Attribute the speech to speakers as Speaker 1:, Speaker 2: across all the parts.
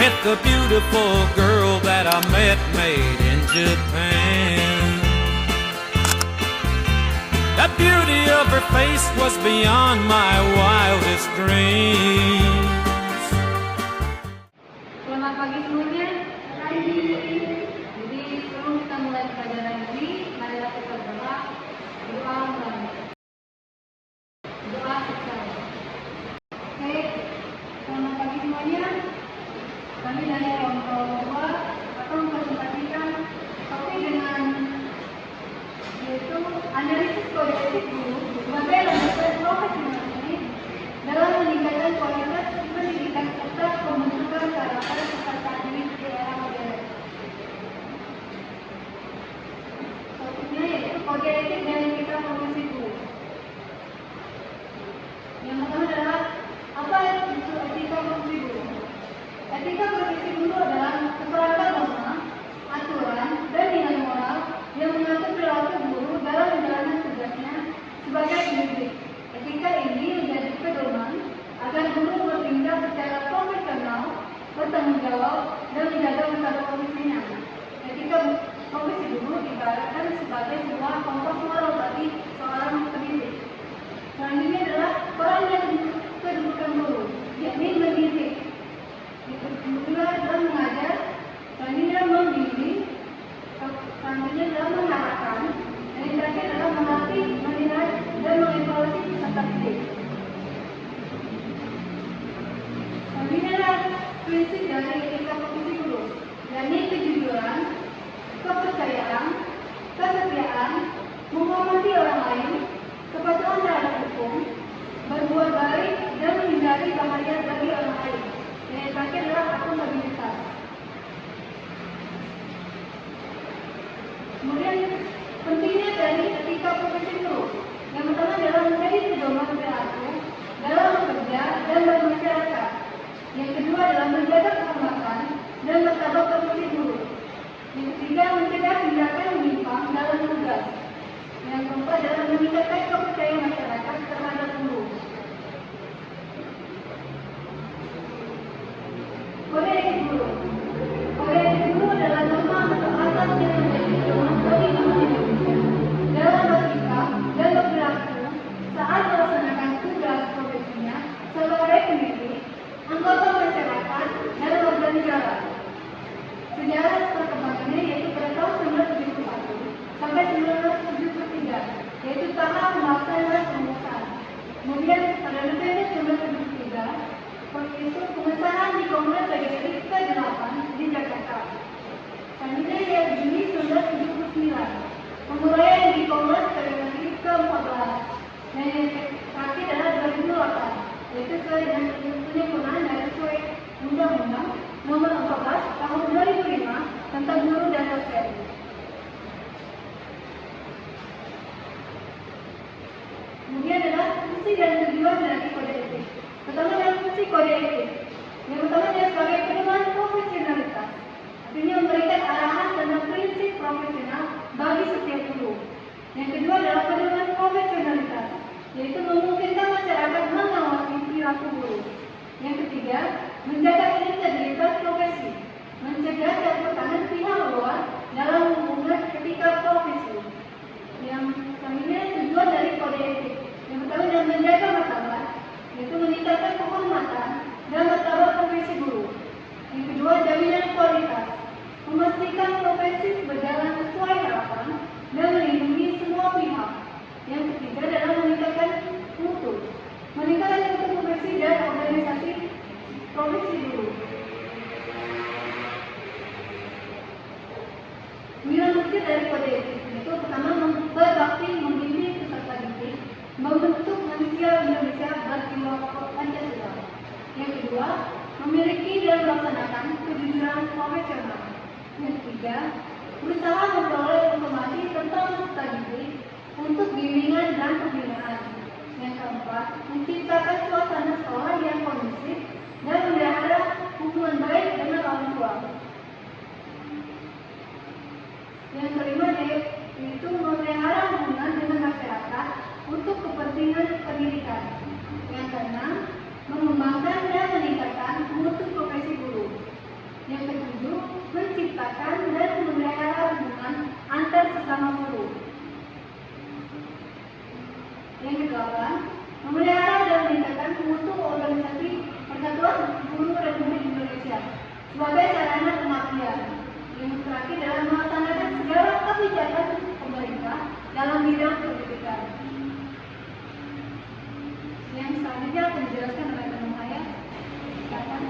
Speaker 1: with the beautiful girl that I met made in Japan. The beauty of her face was beyond my wildest dreams.
Speaker 2: Selamat pagi semuanya. Pagi. Jadi sebelum kita mulai pelajaran ini, marilah kita berdoa. Doa mulai. Doa sukses. Oke. Selamat pagi semuanya. Kami dari kelompok 2 akan mempresentasikan topik dengan yaitu analisis kode etik guru sebagai lembaga profesionalisme dalam meningkatkan kualitas pendidikan serta pembentukan karakter peserta didik di era modern. Topiknya yaitu kode etik dan etika profesi guru. Yang pertama adalah apa itu etika profesi guru? Etika profesi guru adalah seperangkat norma, aturan, dan nilai moral yang mengatur perilaku guru dalam menjalankan tugasnya sebagai pendidik. Etika ini menjadi pedoman agar guru bertindak secara profesional, bertanggung jawab, dan menjaga martabat profesinya. Etika profesi guru diibaratkan sebagai sebuah kompas moral bagi seorang pendidik. Selanjutnya adalah peran dan kedudukan guru, yakni mendidik. Kedua adalah mengajar, selanjutnya membimbing, selanjutnya adalah mengarahkan, dan yang terakhir adalah melatih, menilai, dan mengevaluasi peserta didik. Selanjutnya adalah prinsip dari etika profesi guru, yakni kejujuran, kepercayaan, kesetiaan, menghormati orang lain, kepatuhan terhadap hukum, berbuat baik, dan menghindari bahaya bagi orang lain. Yang terakhir adalah akuntabilitas. Kemudian pentingnya dari etika profesi guru. Yang pertama adalah menjadi pedoman perilaku dalam bekerja dan bermasyarakat. Yang kedua adalah menjaga kehormatan dan martabat profesi guru. Yang ketiga mencegah tindakan menyimpang dalam tugas. Yang keempat adalah meningkatkan kepercayaan masyarakat terhadap guru. Kode etik guru. Kode etik guru adalah norma atau asas yang menjadi pedoman bagi guru Indonesia dalam bersikap dan berperilaku saat melaksanakan tugas profesinya sebagai pendidik, anggota masyarakat, dan warga negara. Sejarah perkembangannya yaitu pada tahun 1971 sampai 1973, yaitu tahap pelaksanaan pengusahaan. Kemudian pada November 1973 itu pengesahan di Kongres Legislatif ke-8 di Jakarta. Selanjutnya ya Juni 1979, penguraian di Kongres Legislatif ke-14. Dan yang terakhir adalah 2008, yaitu sesuai dengan penyempurnaan dari sesuai Undang-Undang Nomor 14 Tahun 2005 tentang guru dan dosen. Kemudian adalah fungsi dan tujuan dari kode etik. Pertama adalah fungsi kode etik. Yang pertama adalah sebagai pedoman profesionalitas. Artinya memberikan arahan tentang prinsip profesional bagi setiap guru. Yang kedua adalah pedoman profesionalitas, yaitu memungkinkan masyarakat mengawasi perilaku guru. Yang ketiga, menjaga integritas profesi, mencegah campur tangan pihak luar dalam hubungan etika profesi. Yang selanjutnya tujuan dari kode etik. Yang pertama adalah menjaga martabat, yaitu meningkatkan kehormatan dan martabat profesi guru. Yang kedua, jaminan kualitas, memastikan profesi berjalan sesuai harapan dan melindungi semua pihak. Yang ketiga adalah meningkatkan mutu, meningkatkan mutu profesi dan organisasi profesi guru. 9 bukti dari kode etik, yaitu pertama berbakti membimbing peserta didik, membentuk manusia Indonesia berjiwa Pancasila. Yang kedua, memiliki dan melaksanakan kejujuran profesional. Yang ketiga, berusaha memperoleh informasi tentang peserta didik untuk bimbingan dan pembinaan. Yang keempat, menciptakan suasana sekolah yang kondusif dan memelihara hubungan baik dengan orang tua. Yang kelima, yaitu memelihara hubungan dengan masyarakat untuk kepentingan pendidikan. Yang keenam, mengembangkan dan meningkatkan mutu profesi guru. ke-8, memelihara dan meningkatkan mutu organisasi Persatuan Guru Republik Indonesia sebagai sarana pengabdian. Yang terakhir adalah melaksanakan segala kebijakan pemerintah dalam bidang pendidikan. Yang selanjutnya akan dijelaskan oleh teman saya. Silakan.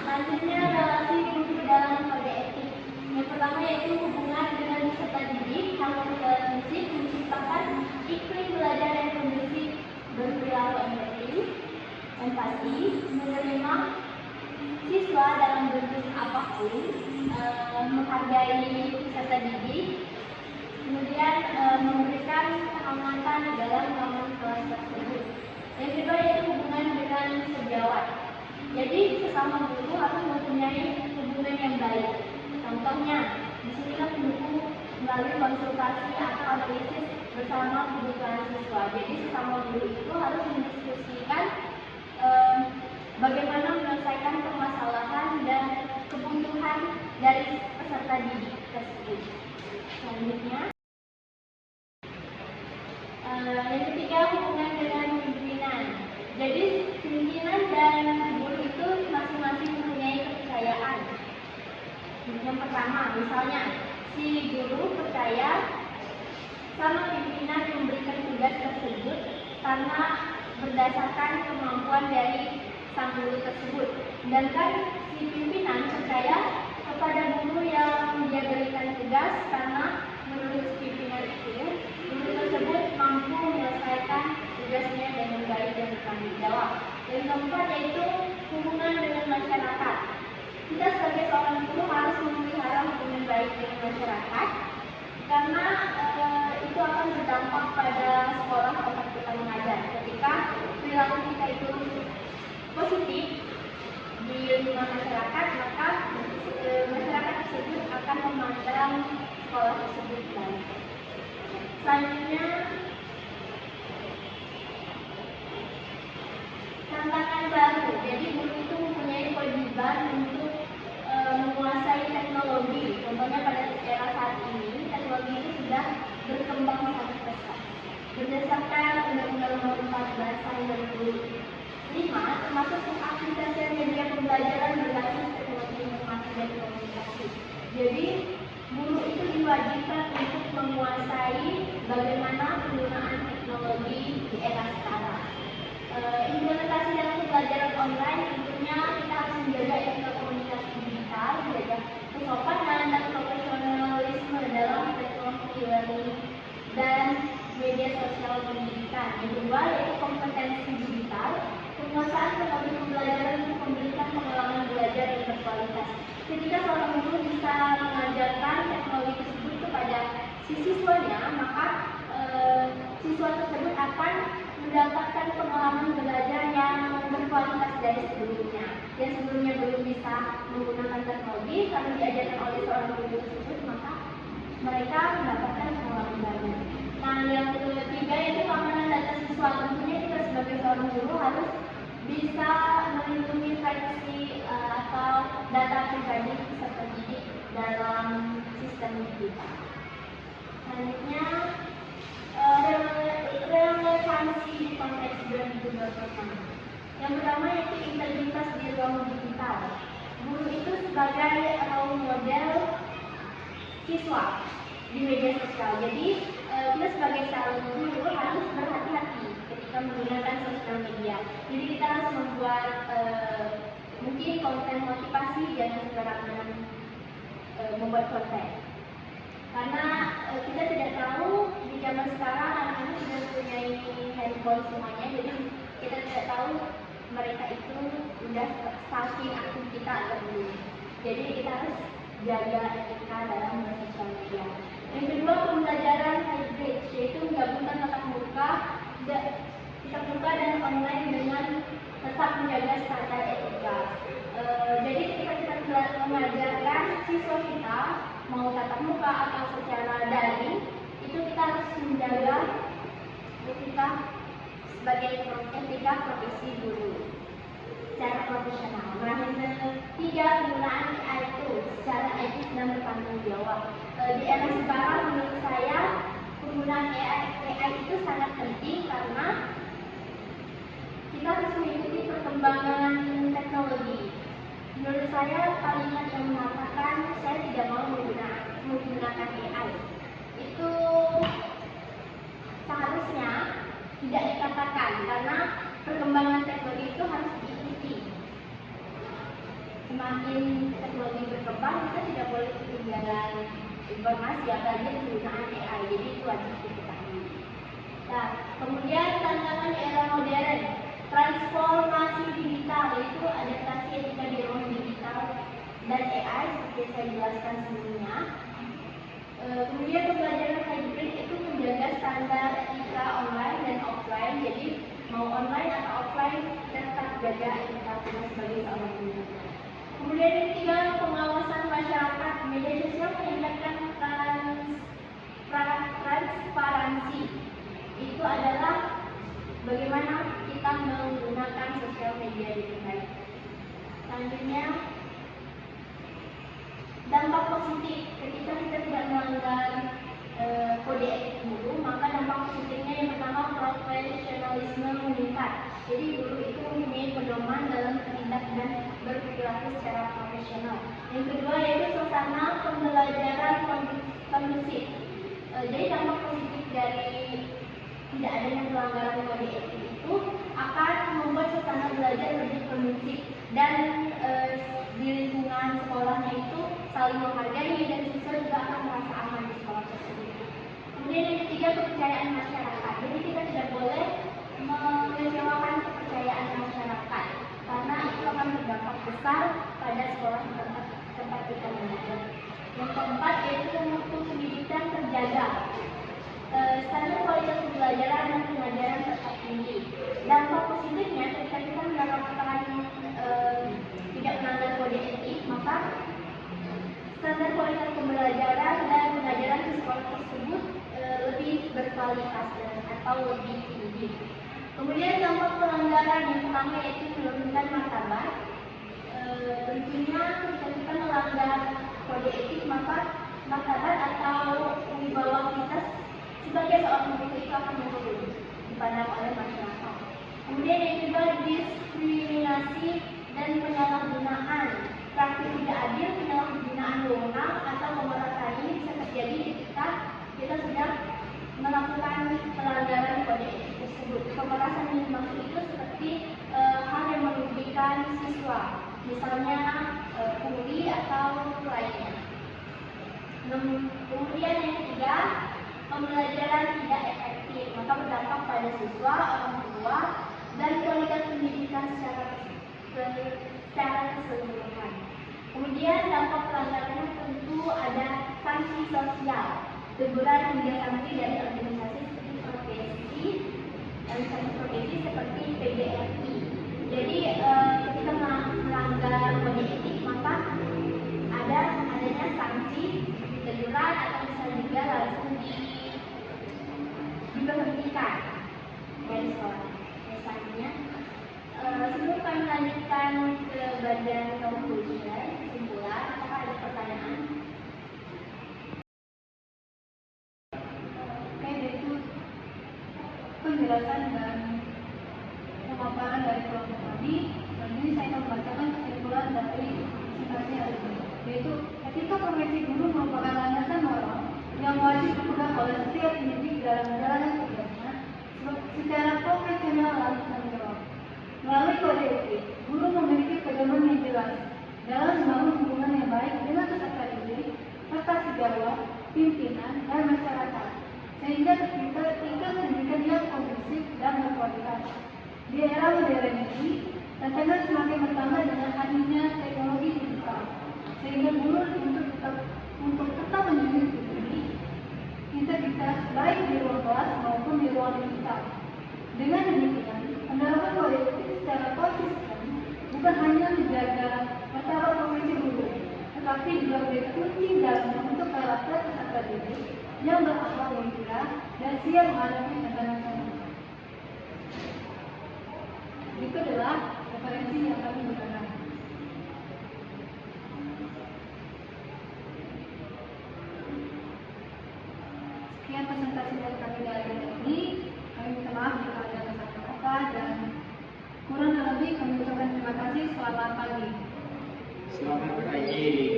Speaker 3: Selanjutnya relasi guru dalam kode etik. Yang pertama yaitu hubungan dengan peserta didik, harmoni dalam musik, menciptakan iklim belajar yang kondusif, berperilaku empati, menerima siswa dalam bentuk apapun, menghargai peserta didik, kemudian memberikan pengamatan dalam taman kelas tersebut. Yang kedua yaitu hubungan dengan sejawat. Jadi sesama guru harus mempunyai hubungan yang baik. Contohnya, disinilah pendukung melalui konsultasi atau analisis bersama kebutuhan siswa. Jadi sesama guru itu harus mendiskusikan bagaimana menyelesaikan permasalahan dan kebutuhan dari peserta didik tersebut. Selanjutnya, yang ketiga hubungan dengan pimpinan. Jadi pimpinan dan guru itu masing-masing mempunyai kepercayaan. Yang pertama, misalnya si guru percaya sama pimpinan yang memberikan tugas tersebut karena berdasarkan kemampuan dari sang guru tersebut. Sedangkan si pimpinan percaya kepada guru yang dia berikan tugas karena menurut pimpinan itu guru tersebut mampu menyelesaikan tugasnya dengan baik dan bertanggung jawab. Yang keempat yaitu hubungan dengan masyarakat. Kita sebagai seorang guru harus memelihara hubungan baik dengan masyarakat karena itu akan berdampak pada sekolah tempat kita mengajar. Ketika perilaku kita itu positif di lingkungan masyarakat, maka masyarakat tersebut akan memandang sekolah tersebut baik. Selanjutnya, tantangan baru. Jadi guru itu mempunyai kewajiban untuk menguasai teknologi. Contohnya pada era saat ini, teknologi itu sudah berkembang sangat pesat. Berdasarkan Undang-Undang Nomor 14 Tahun 2005, termasuk pengaplikasian media pembelajaran berbasis teknologi informasi dan komunikasi. Jadi guru itu diwajibkan untuk menguasai bagaimana penggunaan teknologi di era sekarang. Implementasi dalam pembelajaran online tentunya kita harus menjaga etika komunikasi digital, menjaga kesopanan dan profesionalisme dalam teknologi learning dan media sosial pendidikan. Yang kedua yaitu kompetensi digital, penguasaan teknologi pembelajaran untuk memberikan pengalaman belajar yang berkualitas. Ketika seorang guru bisa mengajarkan teknologi tersebut kepada si siswanya, maka siswa tersebut akan mendapatkan pengalaman belajar yang berkualitas dari sebelumnya. Yang sebelumnya belum bisa menggunakan teknologi, kalau diajarkan oleh seorang guru tersebut, maka mereka mendapatkan pengalaman baru. Nah, yang ketiga yaitu keamanan data siswa. Tentunya kita sebagai seorang guru harus bisa melindungi privasi atau data pribadi peserta didik dalam sistem kita. Selanjutnya, relevansi di konteks 2021. Yang pertama yaitu integritas di ruang digital. Guru itu sebagai role model siswa di media sosial. Jadi kita sebagai seorang guru harus berhati-hati ketika menggunakan sosial media. Jadi kita harus membuat mungkin konten motivasi, jangan sembarangan membuat konten. Karena kita tidak tahu di zaman sekarang anak-anak sudah mempunyai handphone semuanya, jadi kita tidak tahu mereka itu sudah stalking akun kita atau belum. Jadi kita harus jaga etika dalam bersosial media. Yang kedua, pembelajaran hybrid, yaitu menggabungkan tatap muka dan online dengan tetap menjaga standar etika. Jadi ketika kita mengajarkan siswa kita mau tatap muka atau secara daring, itu kita harus menjaga etika sebagai etika profesi guru secara profesional. Nah, yang ketiga, penggunaan AI itu secara etis dan bertanggung jawab. Di era sekarang menurut saya penggunaan AI itu sangat penting karena kita harus mengikuti perkembangan teknologi. Menurut saya, kalimat yang mengatakan saya tidak mau menggunakan AI itu seharusnya tidak dikatakan karena perkembangan teknologi itu harus diikuti. Semakin teknologi berkembang, kita tidak boleh ketinggalan informasi apalagi penggunaan AI, jadi itu wajib diketahui. Nah, kemudian tantangan era modern, transformasi digital, yaitu adaptasi etika di ruang digital dan AI seperti yang saya jelaskan sebelumnya. Kemudian pembelajaran hybrid itu menjaga standar etika online dan offline, jadi mau online atau offline tetap jaga etika kita sebagai seorang pengguna. Kemudian yang ketiga, pengawasan masyarakat. Media sosial meningkatkan transparansi. Itu adalah bagaimana kita menggunakan sosial media dengan baik. Selanjutnya, dampak positif ketika kita tidak melanggar kode etik guru, maka dampak positifnya yang pertama, profesionalisme meningkat. Jadi guru itu mempunyai pedoman dalam bertindak dan berperilaku secara profesional. Yang kedua yaitu suasana pembelajaran kondusif. Jadi dampak positif dari tidak adanya pelanggaran kode etik itu akan membuat suasana belajar lebih kondusif dan di lingkungan sekolahnya itu saling menghargai dan siswa juga akan merasa aman di sekolah tersebut. Kemudian yang ketiga, kepercayaan masyarakat. Jadi kita tidak boleh mengecewakan kepercayaan masyarakat karena itu akan berdampak besar pada sekolah tempat kita belajar. Yang keempat yaitu mutu pendidikan terjaga. Standar kualitas pembelajaran dan pengajaran tetap tinggi. Dampak positifnya ketika kita menerapkan tidak melanggar kode etik, maka standar kualitas pembelajaran dan pengajaran di sekolah tersebut lebih berkualitas atau lebih tinggi. Kemudian dampak pelanggaran yang pertama yaitu menurunkan martabat. Tentunya ketika kita melanggar kode etik, maka martabat atau wibawa kita sebagai seorang guru itu akan menurun dipandang oleh masyarakat. Kemudian yang kedua, diskriminasi dan penyalahgunaan. Praktik tidak adil, penyalahgunaan wewenang atau pemerasan ini bisa terjadi ketika kita sudah melakukan pelanggaran kode etik tersebut. Pemerasan yang dimaksud itu seperti hal yang merugikan siswa, misalnya pungli atau lainnya. Kemudian yang ketiga, pembelajaran tidak efektif, maka berdampak pada siswa, orang tua, dan kualitas pendidikan secara keseluruhan. Kemudian dampak pelanggarannya tentu ada sanksi sosial, teguran hingga sanksi dari organisasi seperti PBRI. Jadi ketika melanggar kode etik, maka adanya sanksi, teguran atau bisa juga langsung diberhentikan dari sekolah. Misalnya, sebelum kami lanjutkan ke bagian conclusion, kesimpulan, apakah ada pertanyaan?
Speaker 2: Oke, itu penjelasan dan pemaparan dari kelompok tadi. Dan ini saya akan membacakan kesimpulan dari presentasi hari ini, yaitu etika profesi guru merupakan landasan moral yang wajib dipegang oleh setiap pendidik dalam menjalankan tugasnya secara profesional dan tanggung jawab. Melalui kode etik, guru memiliki pedoman yang jelas dalam membangun hubungan yang baik dengan peserta didik, serta sejawat, pimpinan, dan masyarakat, sehingga tercipta tingkat pendidikan yang kondusif dan berkualitas. Di era modern ini, tantangan semakin bertambah dengan hadirnya teknologi digital, sehingga guru untuk tetap menjunjung tinggi integritas baik di ruang kelas maupun di ruang digital. Dengan demikian, penerapan kode etik secara konsisten bukan hanya menjaga martabat profesi guru, tetapi juga menjadi kunci dalam membentuk karakter peserta didik yang berakhlak mulia dan siap menghadapi tantangan zaman. Itu adalah referensi yang kami gunakan. Sekian presentasi dari kami dari hari ini. Kami minta maaf jika ada kesalahan kata dan kurang lebih kami ucapkan terima kasih. Selamat pagi.
Speaker 4: Selamat pagi.